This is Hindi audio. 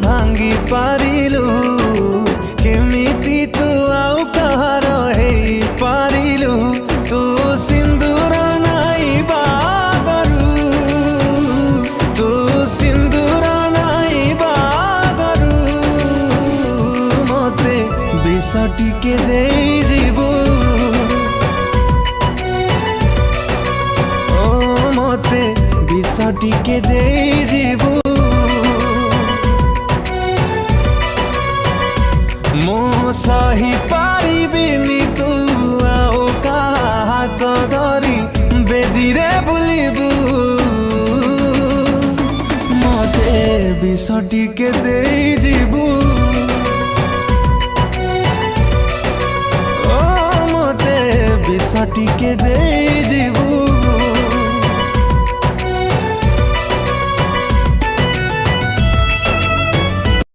भांगी पारिलु केमिति तू आउ कहार हेई पारिलु तू सिंदूर नाई बागरू तू सिंदूर नाई बागरू मते विष टिके देई जीवु ओ मते विष टिके देई जीवु मो सही पारिबिनी तू आओ का हाथ धरी बेदी रे बुलिबू मते विष टिके देई जीवू ओ मते विष टिके देई जीवू।